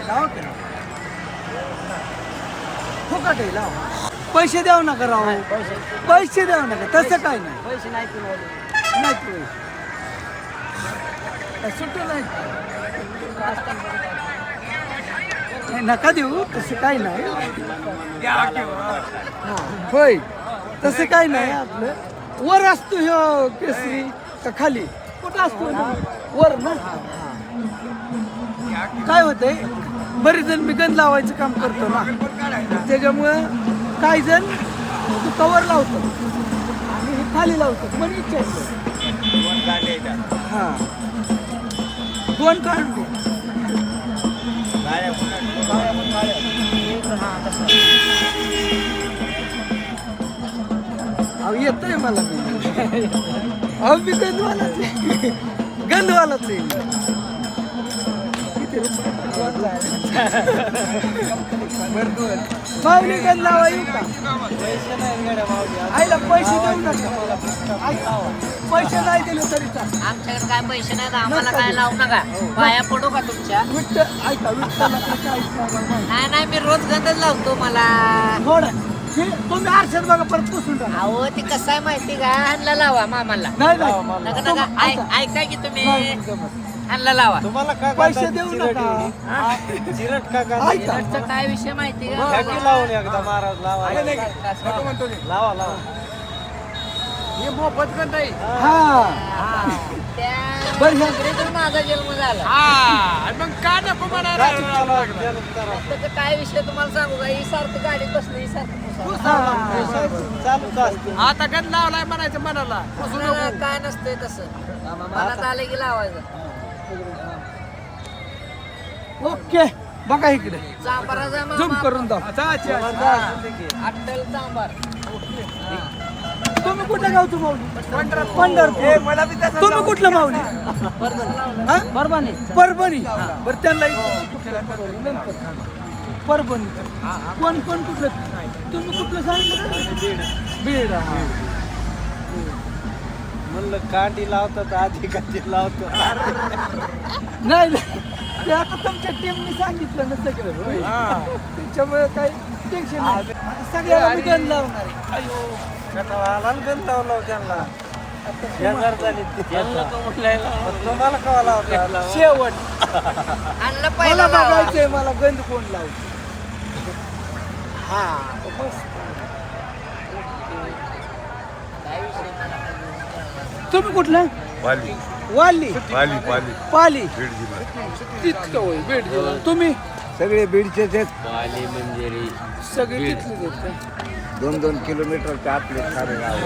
लावा की लावा. फुकट आहे लावा. पैसे द्याव नका राव. पैसे द्याव नका तसं काय नाही. पैसे नाही नाही सुट्टी नाही. नका देऊ तसं काय नाही. होय तसं काय नाही. आपलं वर असतो ह्यो केसरी का खाली कुठं असतो वर ना. काय होतंय बरेच जण मी गंध लावायचं काम करतो ना त्याच्यामुळं काही जण तू कवर लावतो आणि हे खाली लावतात पण इच्छा हा दोन काढून दे. अहो येतोय मला मी. अहो मी गंधवालाच आहे. गंधवालाच आहे. माऊली गंध लावा येऊ का. आईला पैसे देऊ नका. पैसे नाही दिले तरी चालेल. आमच्याकडे काय पैसे नाहीत आम्हाला काय लावू नका. पाया पडू का तुमच्या. विठ्ठल ऐका विठ्ठलाचं काहीच नाही. नाही नाही मी रोज गंधच लावतो मला. थोडं तुम्ही आरशात बघा परत पुसून टाका. अहो ती कसं आहे माहिती का ह्यांना लावा मामाला. नाही नका नका ऐका की तुम्ही ह्यांना लावा. तुम्हाला काय पैसे देऊ नका. चिरट का ऐका चिरटचा काय विषय माहिती का. लावून एकदा महाराज लावा लावा लावा. हे मोफत गंध आहे. हा त्या बरं ह्या नोकरीतून माझा जन्म झाला. मग का नको त्याचा काय विषय तुम्हाला सांगू का. ही सारखं गाडीत बसलं ही सारखं चालूच असते. आता गंध लावलाय म्हणायचं मनाला. काय नसतंय तसं. मनात आलं की लावायचं. ओके बघा इकडे चांबाराचा झूम मामा करून दाव. अट्टल चांबार. तुम्ही कुठलं गावचं माऊली. पंढरपूर. तुम्ही कुठलं माऊली. हा? परभणी. बरं त्यांना परभणी. कोण कुठलं तुम्ही कुठलं सांगितलं. बीड. म्हणलं कांडी लावतात आधी कांडी लावतात. नाही ते आता तुमच्या टीमने सांगितलं ना सगळं. त्याच्यामुळे काही टेन्शन नाही. सगळ्याला मी गंध लावणार आहे. कटावाला गंध लावला त्यांना शेजार झाली. तुम्हाला कवा लावता शेवट आणलं मला पहिला लावा. बघायचंय मला गंध कोण लावतो. हा तुम्ही कुठलं. पाली वाली पाली पाली पाली बीड जिल्हा. तितकं होय बीड जिल्हा. तुम्ही सगळे बीडचेच आहेत. सगळे तिथलेच आहेत का. 2-2 किलोमीटरच्या आतले सारे गाव.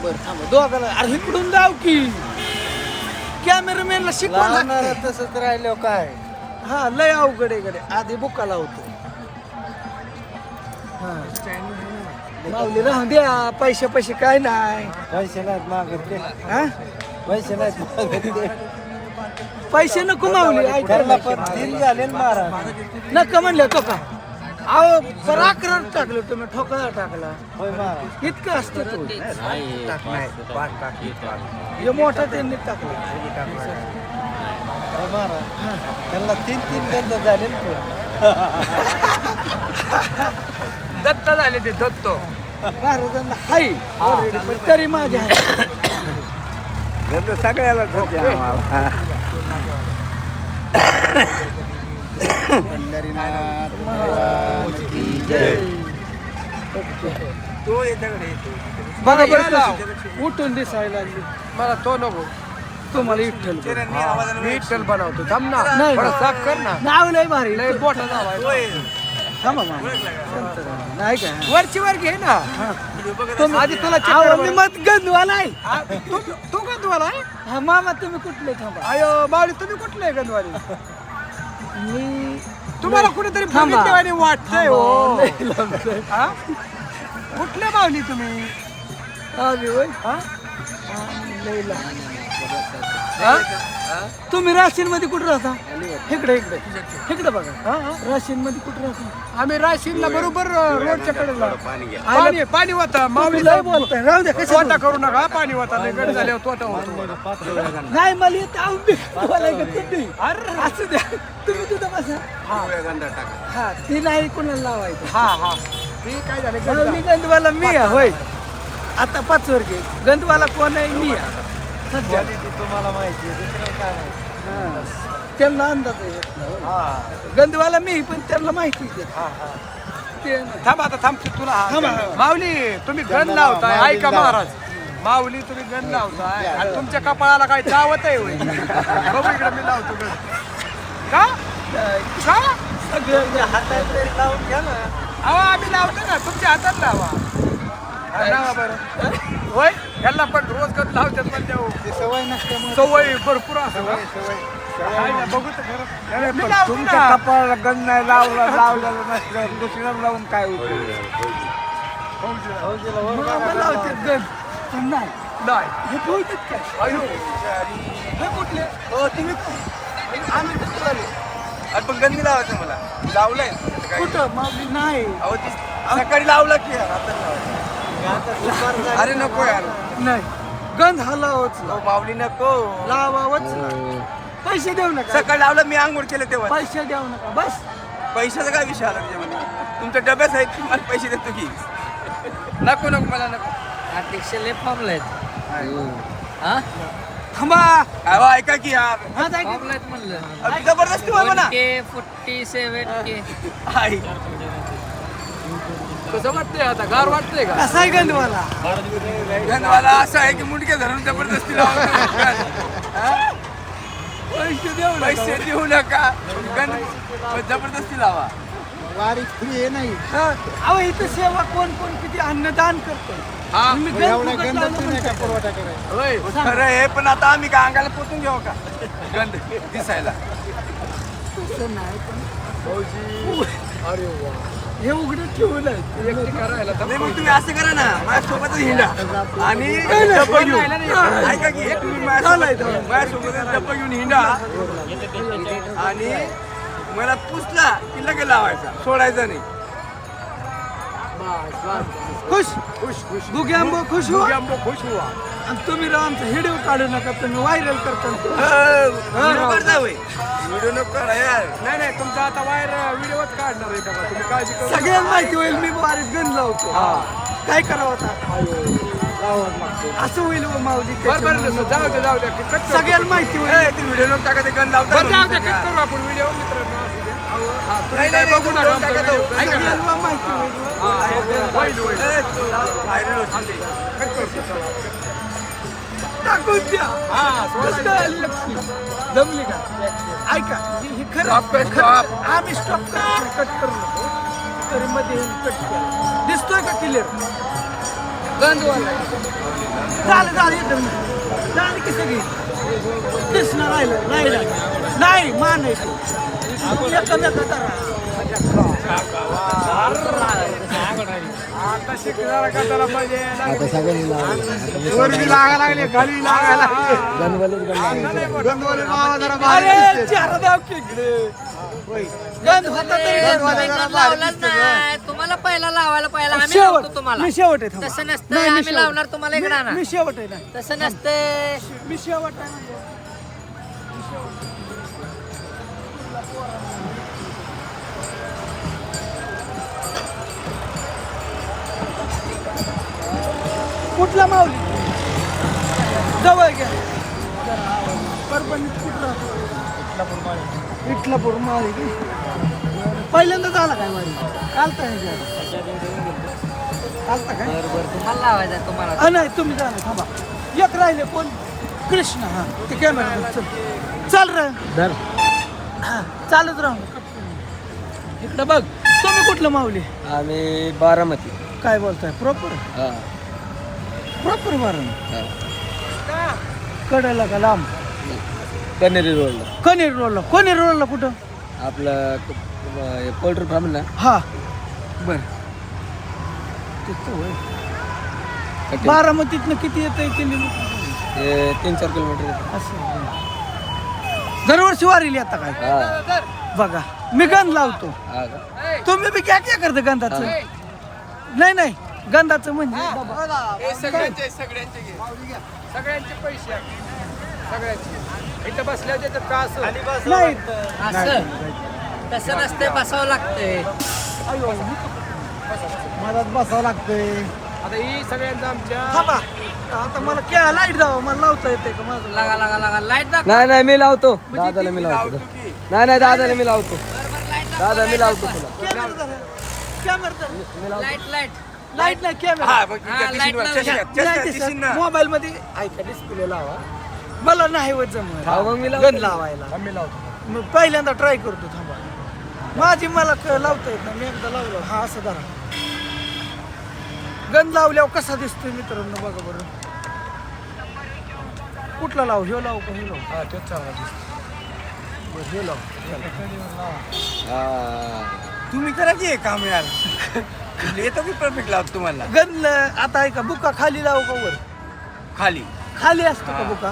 बरं थांबा दोघाला. अरे इकडून जाऊ की कॅमेरामॅनला शिकवा लागतंय. तसंच राहिलं काय. हा लय अवघड आहे गडे. आधी बुका लावतो. हा माऊली राहून द्या. पैसे काय नाही. पैसे नाहीत मागत ते. हा पैसे नाहीत मागत ते. पैसे नको माऊली. ऐका त्यांना पण दिन झाले ना महाराज. नका म्हणलं तो का. अहो पराक्रम टाकलं तुम्ही ठोकळा टाकला. होय महाराज. इतकं असतं तो. टाक नाही पाच टाकी हे मोठा त्यांनी टाकलं. होय महाराज. त्यांना 3 गंध झाले ना. दत्त झाले ते दत्त महाराजांना हाय already, पण तरी माझे आहे. गंध सगळ्याला होते आम्हाला. बघा बरं कशी उठून दिसायला लागली. मला तो नको. तुम्हाला विठ्ठल विठ्ठल बनवतो. थांब ना. नाही थोडं साफ कर ना. नाव लय भारी. लय मोठा नाव आहे. थांबा मामा. नाही का वरची वर घे ना. आधी तुला मी मत गंधवाला आहे. तू गंधवाला आहे. हा मामा तुम्ही कुठले. थांबा अयो बावडी तुम्ही कुठले गंधवाली. मी तुम्हाला कुठेतरी थांबा. बघितल्यावानी वाटतंय हो. लय लांबचं. हा? कुठले बावली तुम्ही. आम्ही होय. हा? लय लांब. हा? तुम्ही राशीन मध्ये कुठे राहता? इकडे इकडे इकडे बघा. राशीन मध्ये कुठे राहता? आम्ही राशीनला बरोबर रोडच्या कडेला आलं- पाणी होतं तुम्ही माऊली लय बोलताय. राहू द्या कसं तोटा करू नका पाणी होता लय गड झाल्यावर तोटा होतो नाही मला येत तुम्हाला तुम्ही अरे असू द्या तुम्ही तिथं बसा. हा ती नाही कोणाला लावायचं. हा हा ती काय झालं माऊली गंधवाला मी आहे होय. आता 5 वर्षे गंधवाला कोण आहे? मी आहे सध्या. तुम्हाला माहिती आहे, दुसरं काय माहिती. त्यांना अंदाज आहे. गंधवाला मी पण त्यांना माहिती आहे. ते नाही. थांब आता थांब तुला थांबा. माऊली तुम्ही गण लावताय ऐका महाराज माऊली तुम्ही गण लावताय आणि तुमच्या कपाळाला काय चावत आहे होय? बघू इकडे मी लावतो गण का का सगळं हातात तरी लावून घ्या ना. अहो आम्ही लावतो ना तुमच्या हातात लावा लावा बरं होय ह्याला पण रोज गण लावतात पण ती सवय नसल्यामुळे सवय भरपूर असं आहे ना, बघू तर खरं मी लावतो तुमच्या ना. कपाळाला गंज नाही लावलेलं नसलं दुसऱ्याला लावून काय उपयोग? मला लावतात गण पण नाही. नाही हे बोलतात काय? अयो हे कुठले? हो तुम्ही आम्ही कुठं आलो? अरे पण गंदी लावायचं मला लावलंय कुठं? माऊली नाही. अहो ती सकाळी लावला की यार, आता लावायचं. अरे नको यार नाही गंध हलावच अहो, माऊली नको लावावच ना. पैसे देऊ नका. सकाळी लावलं मी आंघोळ केलं तेव्हा पैसे देऊ नका बस. पैशाचा काय विषय आला त्याच्यामध्ये? तुमच्या डब्यात आहेत तुम्हाला पैसे देतो की नको नको मला नको. अध्यक्ष लय फॉर्मला आहेत हा थांबा. अहो ऐका की यार हा जाय की. फॉर्मला आहेत म्हणलं अहो, जबरदस्ती होय म्हणा 47K आई. कसं वाटतंय आता गार वाटतंय का कसा आहे गंधवाला? गंधवाला असं आहे की मुंडके धरून जबरदस्ती लावा. पैसे देऊ नका. पैसे देऊ नका गंध जबरदस्ती लावा. वारी फ्री आहे नाही. अहो इथं सेवा कोण कोण किती अन्नदान करतो. हा मी गंध फुकट लावलं म्हणते. होय खरं आहे पण आता आम्ही काय अंगाला पोचून घेऊ का गंध दिसायला? तसं नाही पण हे उघडं ठेवून आहे. एकटी करायला नाही मग तुम्ही असं करा ना माझ्यासोबतच हिंडा आणि डब्बा घेऊन ऐका की तुम्ही माझ्यासोबत डब्बा घेऊन हिंडा आणि मला पुसला की लगेच लावायचा सोडायचा नाही. खुश खुश खुश दुग्याम्बो खुश हो. आंबो खुश हुआ आणि तुम्ही राव आमचा व्हिडिओ काढू नका तुम्ही व्हायरल करता. व्हिडिओ करता होय? व्हिडिओ नको करा यार. नाही नाही तुमचा आता बाहेर व्हिडिओच काढणार आहे का तुम्ही काळजी करू नका. सगळ्यांना माहिती होईल मी वारीत गण लावतो. काय करावं आता? असं होईल हो माऊली. बरं बरं त्याच्यामुळे जाऊ द्या कट करू. सगळ्याला माहिती होईल. ए, ते व्हिडिओ नको टाका ते गंध लावता बरं जाऊ द्या म्हणून कट करू आपण व्हिडिओ मित्रांनो असू द्या. हा, तुम्ही नाही, काय नाही, बघू नाही, नका टाका आमचा तो. व्हिडिओ. ऐका ना. सगळ्यांना माहिती होईल. होईल, होईल. ए, तू व्हायरल होशील ते. कट करतो. टाकून द्या. हा, कसं काय लक्ष्मी? जमली का? ऐका हे खरं Stop कर, खरं. stop. आम्ही स्टॉप करतो कट करू नको. तरी मध्ये कट केला दिसतोय का क्लिअर? गंधवाला झालं येतं मी झालं की सगळी दिसणं राहिलं नाही मानायचं एकमेकांना करा. आता शिकणारा का त्याला पाहिजे आता सगळ्यांनी वरती लागा लागले खाली लागा लागले अरे चार दाव की इकडे. गंध होता तरी लावलाच नाही तुम्हाला पहिला लावायला पहिला आम्ही शेवट लावतो तुम्हाला मी शेवट आहे थांबा. तसं नसतं नाही, मी आम्ही शेवट. लावणार तुम्हाला इकडे आणा मी शेवट आहे ना. तसं नसतं मी शेवट आहे. कुठला माऊली जवळ घ्या. परभणीत कुठला? इटलापूर माऊली. पहिल्यांदा झाला काय मारी? चालता काय? तुम्हाला लावायचं तुम्हाला हा नाही तुम्ही जा ना थांबा. एक राहिले कोण? कृष्ण. हा ते कॅमेरा चल रे. हा चालत राहू इकडे बघ. तुम्ही कुठलं माऊली? आम्ही बारामती. काय बोलताय? प्रॉपर हा प्रॉपर बारा कडेला का लांब? कनेरी रोडला कनेरी रोडला. कनेरी रोडला कुठं? आपलं पोल्ट्री फार्म ना. हा बर. तिथं होय. बारामतीतनं किती येत आहे 3-4 किलोमीटर. असं दरवर्षी वारीली आता काय बघा मी गंध लावतो तुम्ही बी क्या क्या करता गंधाचं नाही गंधाचं म्हणजे सगळ्यांचे सगळ्यांचे पैसे आहे. सगळ्यांचे इथं बसल्या तर का असं नाही असं तसं नसते बसावं लागतंय. मलाच बसावं लागतंय. आता ही सगळ्यांचं आमच्या थांबा आता मला क्या लाईट जावं मला लावता येते का माझं लागा लाईट दाखव. नाही मी लावतो दादाला मी लावतो. नाही दादाला मी लावतो. दादा मी लावतो तुला. कॅमेरा लाईट लाईट नाही कॅमेरा हा बघ हा, लाईट लावली. मोबाईल मध्ये ऐका डिस्प्ले लावा मला नाही होत जमत हा, मग मी लावतो. गंध लावायला आम्ही लावतो. मग पहिल्यांदा ट्राय करतो थांबा माझी मला लावता येत नाही मी एकदा लावलं हा असं धरा गंध लावल्यावर कसा दिसतोय मित्रांनो बघा बरं कुठला लावू ह्यो लावू का हे लावू हा तेच चांगला दिसतो. बरं, ह्यो लावू तुम्ही करा की काम यार. येतो की परफेक्ट लावतो तुम्हाला. गंध आता ऐका बुका खाली लावू का वर खाली खाली असतो का बुका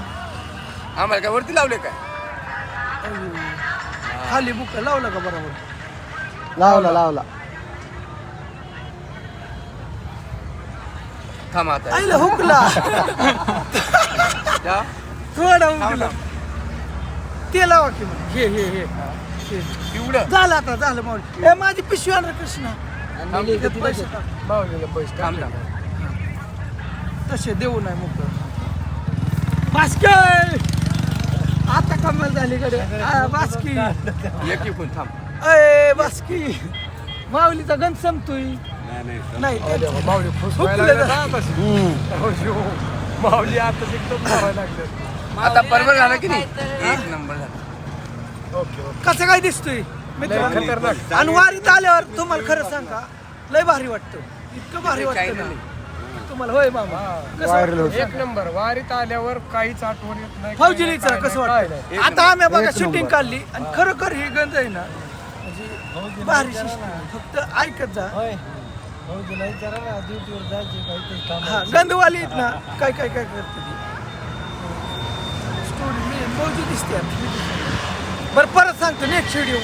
आम्हाला काय वरती लावले काय. खाली बुका लावला का बरोबर लावला. थांब आता आईला हुकला जा. थोडा हुकला ते लावा की मग हे पिवळं झालं आता झालं माऊली ए माझी पिशवी आण रे कृष्णा ते पैसे टाक. मावलेलं पैसे थांब थांब. तसे देऊ नाही मुक बास्के आता कमाल झाली कडे बास्की एक इकून थांब. अय बास्की माऊलीचा गंध संपतोय नाही माऊली खुश व्हायला लागले ना तशी. माऊली आता एकदम मारायला लागले. आता बरोबर झालं की नाही काहीतरी- एक नंबर झाला. कसं काय दिसतोय मित्रांनो खतरनाक. आणि वारीत आल्यावर तुम्हाला खरं सांगा लय भारी वाटतं इतकं भारी वाटतं ना तुम्हाला होय मामा कसं वाटतं? एक नंबर वारीत आल्यावर काहीच आठवण येत नाही. फौजीलीचं काय कसं नाही, वाटतं काय आता आम्ही बघा शूटिंग काढली आणि खरोखर ही गंध आहे ना म्हणजे भारी system आहे. फक्त ऐकत जा हा गंधवाली आहेत ना काय करते स्टोरी मी मौजूद दिसते बरं परत सांगतो नेक्स्ट व्हिडिओ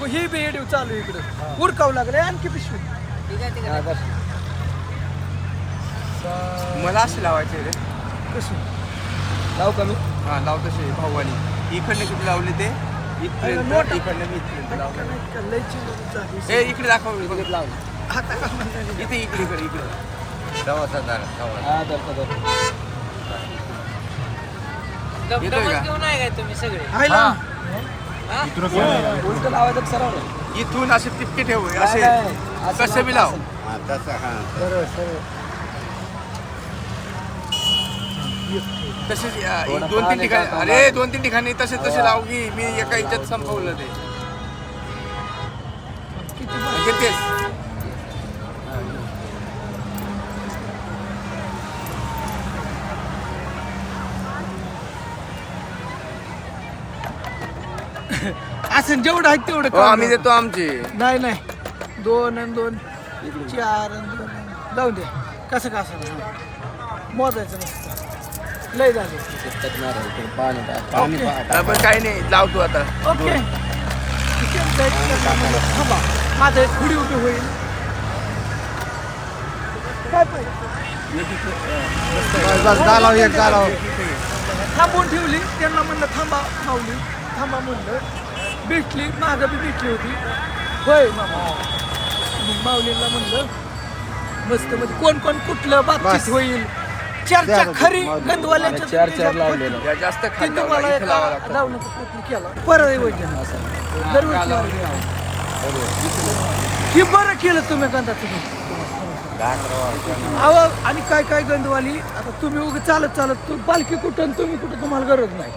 ही बी व्हिडिओ चालू आहे इकडं उरकावं लागलं आणखी पिशवी ठीक आहे. मला असे लावायचे रे. कशी लावू का मी. हा लाव तसे भाऊवानी इकडनं किती लावले ते इथपर्यंत इकडनं मी इथपर्यंत लावलं. लय चिंता झाली. ए इकडे दाखव इकडे लाव. आता का म्हणताय? इथे इकडे येतोय का? घेऊन आहे काय तुम्ही सगळे हायला उलट लावायचं सराव नाही. इथून असे टिपके ठेव असे कसे बी लाव. तसेच 2-3 ठिकाणी अरे 2-3 ठिकाणी तसे लाव की मी एका याच्यात संपवलं ते घेतेस. असं जेवढं आहे तेवढं हो, आम्ही काम. देतो आमचे. नाही 2 आणि 2 4 आणि 2 जाऊ दे कसं मोजायचं नसतं लय झाले पण काही नाही लावतो आता. ओके थांबा माझं एक पुढी उभी होईल काय पाहिजे थांबवून ठेवली त्यांना म्हणलं थांबा माऊली थांबा म्हणलं भेटली मागं बी भेटली होती होय मामा मग माऊलीला म्हणलं मस्त मध्ये कोण कुठलं बातचीत होईल चर्चा खरी गंधवाल्याच्या चार लावलेलं. या जास्त खाली तिथं मला लावलं, इथं लावावं लागतं. लावण्याचा प्रयत्न केला परत दरवर्षी हे बरं केलं तुम्ही गंधाचं अहो आणि काय गंधवाली आता तुम्ही उगा चालत तू पालखी कुठं तुम्ही कुठं तुम्हाला गरज नाही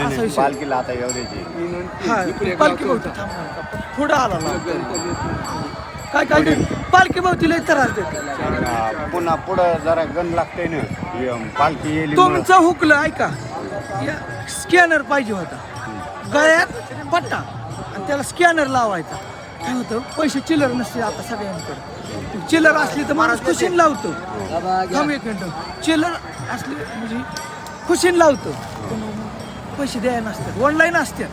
असा विषय. पालखीला आता एवढ्याची हा पालखी भोवती थांबणार का? पुढं आला ना. काय पालखी भोवती लय त्रास देते पुन्हा पुढं जरा गंध लागतंय ना पालखी येईल तुमचं हुकलं ऐका स्कॅनर पाहिजे होता गळ्यात पट्टा आणि त्याला स्कॅनर लावायचा काय होतं पैसे चिल्लर नसते आता सगळ्यांकडे चिल्लर असली तर माणूस कुशीन लावतो थांब एक मिनिट चिल्लर असली म्हणजे खुशीन लावतो पण पैसे द्यायला नसतात ऑनलाईन असतात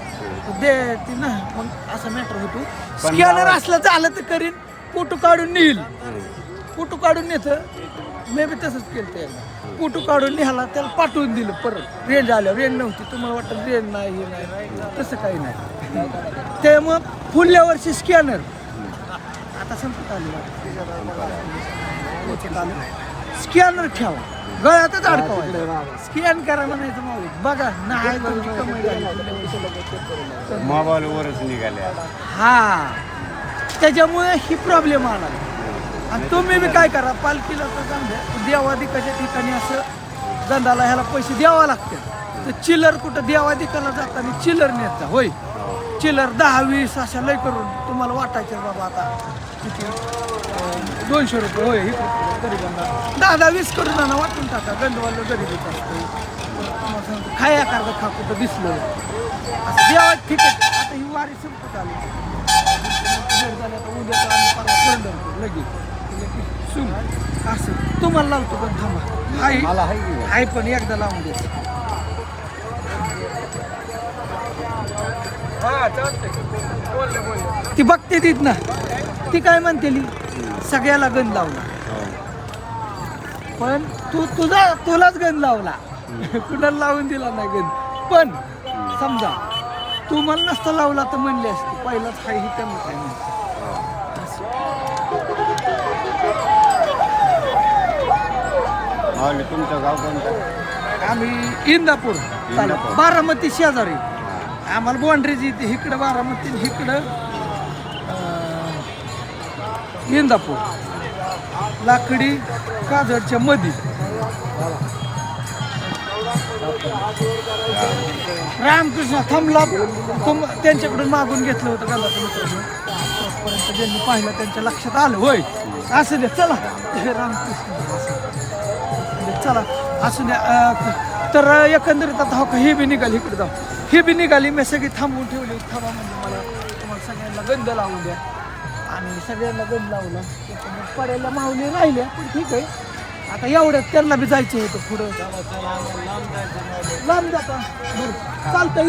दे ती ना मग असा मॅटर होतो स्कॅनर असलं झालं तर करीन फोटो काढून नेईल फोटो काढून नेतं मी बी तसंच केलं त्याला फोटो काढून निघाला त्याला पाठवून दिलं परत रेंज आल्यावर रेंज नव्हती तुम्हाला वाटतं रेंज नाही हे नाही तसं काही नाही ते मग पुढल्या वर्षी स्कॅनर आता संपत आलं स्कॅनर ठेवा गळ्यातच अडकवा स्कॅन करा म्हणायचं माऊली बघा नाही तुमची कमाई झाली. मोबाईलवरच निघाल्या हा त्याच्यामुळे ही प्रॉब्लेम आला आणि तुम्ही बी काय करा पालखीला तर समजा देवादिकाच्या ठिकाणी असं गंधाला ह्याला पैसे द्यावा लागते तर चिल्लर कुठं देवादिकाला जाताना चिल्लर नेत जा होय चिल्लर 10-20 अशा लय करून तुम्हाला वाटायचं बाबा आता किती 200 रुपये होय गरिबांना 10-20 करून आणा वाटून टाका गंधवाला गरीबच असतं तुम्हाला सांगतो खाया करता खा कुठं दिसलं असं देवा ठीक आहे आता ही वारी संपत आली उद्या लगेच सुन असं तुम्हाला लावतो पण थांबा मला आहे की? आई पण एकदा लावून दे हा चालतंय बोलले ती बघते तीत ना ती काय म्हणते सगळ्याला गण लावला पण तुलाच गण लावला कुणाला लावून दिला नाही गण पण समजा तू मला नसता लावला तर म्हणले असते पहिलाच हाय ही कमी काय म्हणते माऊली तुमचं गाव कोणतं? आम्ही इंदापूर तालुका बारामती शेजारी आम्हाला बाँड्रीज येते इकडं बारामती इकडं इंदापूर लाकडी काजळच्या मध्ये रामकृष्ण थांबला त्यांच्याकडून मागून घेतलं होतं गंधाचं मित्रांनो ज्यांनी पाहिलं त्यांच्या लक्षात आलं होय असं द्या चला हे रामकृष्ण चला असू द्या तर एकंदरीत आता हो का हे बी निघाली इकडे जाऊ हे बी निघाली मी सगळी थांबवून ठेवली थांबा म्हणजे मला तुम्हाला सगळ्यांना गंध लावून द्या आणि सगळ्यांना गंध लावला पडायला माऊली राहिल्या पण ठीक आहे आता एवढ्यात त्यांना बी जायचं होतं पुढं लांब जाता बरं चालतं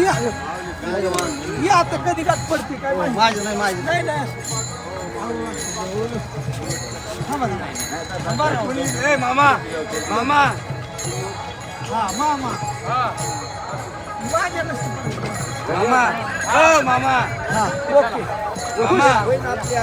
या आता कधी गाठ पडते काय माझं नाही माझं नाही ए मामा मामा हा मामा माझ्या नसतं मामा ओ मामा हा ओके मामा